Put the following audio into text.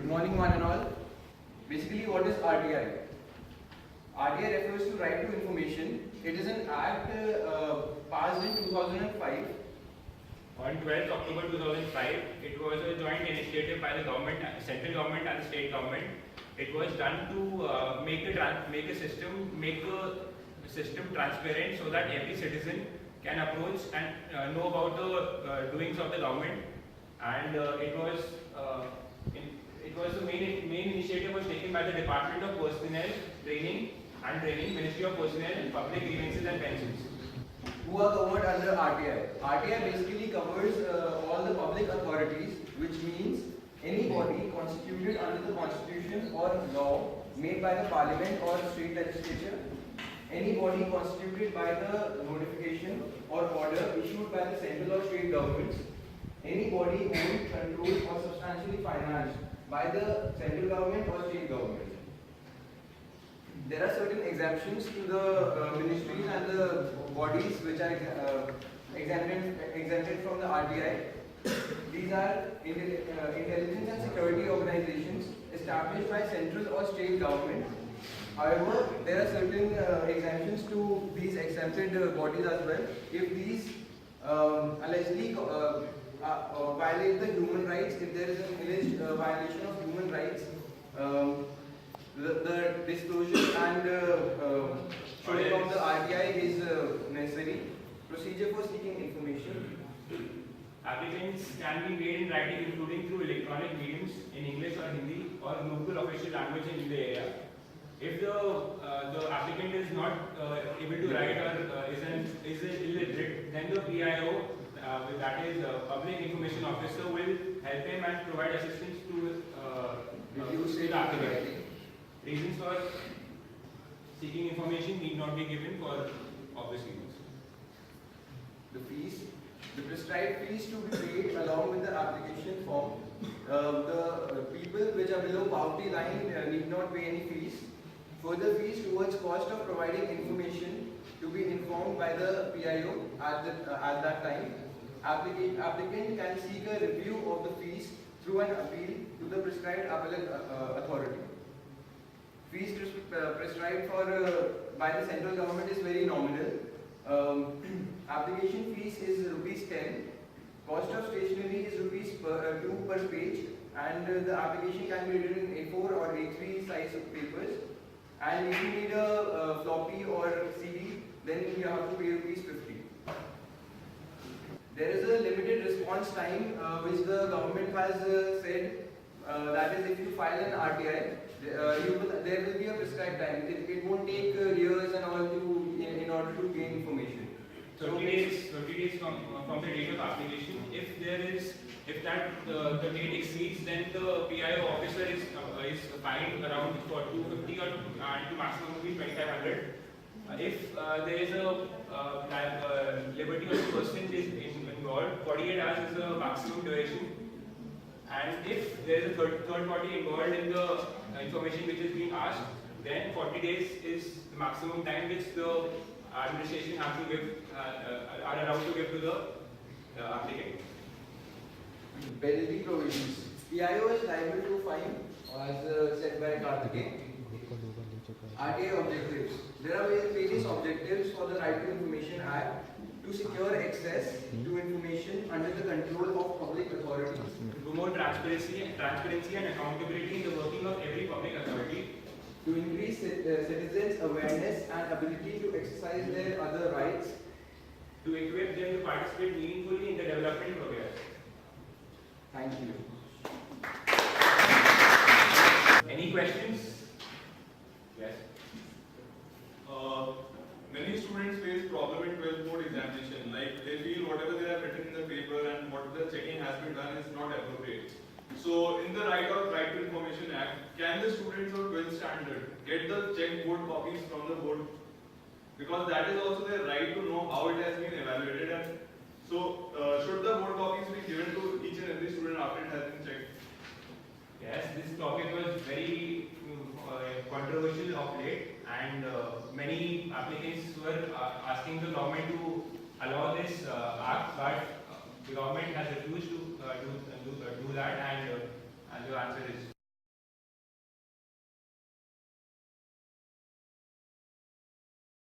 morning, one and all. Basically, what is RTI? RTI refers to Right to Information. It is an act passed in 2005. On 12th October 2005, it was a joint initiative by the government, central government and the state government. It was done to make a system transparent so that every citizen can approach and know about the doings of the government. And it was the main initiative was taken by the Department of Personnel Training, Ministry of Personnel and Public Grievances and Pensions. Who are covered under RTI? RTI basically covers all the public authorities, which means any body constituted under the constitution or law made by the parliament or state legislature, any body constituted by the notification or order issued by the central or state governments, any body owned, controlled or substantially financed by the central government or state government. There are certain exemptions to the ministries and the bodies which are exempted from the RTI. These are intelligence and security organizations established by central or state government. However, there are certain exemptions to these exempted bodies as well. If these allegedly violate the human rights, if there is an alleged violation of human rights, the disclosure and showing of the RTI is necessary. Procedure for seeking information. Applicants can be made in writing, including through electronic mediums in English or Hindi or local official language in the area. If the applicant is not able to write or is illiterate, then the PIO, that is Public Information Officer, will help him and provide assistance to the applicant. Reasons for seeking information need not be given for obvious reasons. The fees. The prescribed fees to be paid along with the application form. The people which are below poverty line need not pay any fees. Further fees towards cost of providing information to be informed by the PIO at that time. Applicant can seek a review of the fees through an appeal to the prescribed appellate authority. Fees prescribed by the central government is very nominal. Application fees is ₹10. Cost of stationery is ₹2 per page, and the application can be written in A4 or A3 size of papers. And if you need a floppy or CD, then you have to pay ₹50. There is a limited response time which the government has said. That is, if you file an RTI, there will be a prescribed time. It won't take years and all in order to gain information. 30 days from the date of application. If the date exceeds, then the PIO officer is fined around for 250 or to maximum will be 2,500. If there is a liberty of the person is involved, 48 hours is the maximum duration. And if there is a third party involved in the information which is being asked, then 40 days is the maximum time which the administration have to give, are allowed to give to the applicant. Penalty provisions. PIO is liable to fine as said by Karthikeyan. RTI objectives. There are various objectives for the Right to Information Act: to secure access to information under the control of public authorities, To promote transparency and accountability in the working of every public authority, to increase citizens' awareness and ability to exercise their other rights, to equip them to participate meaningfully in the development progress. Thank you. Any questions? Yes. Many students face problem in 12th board examination. Like they feel whatever they have written in the paper and what the checking has been done is not appropriate. So, in the Right to Information Act, can the students of 12th standard get the checked board copies from the board? Because that is also their right to know how it has been evaluated. And so, should the board copies be given to each and every student after it has been checked? Yes, this topic was very controversial of late, and many applicants were asking the government to allow this act, but the government has refused to do that, and the answer is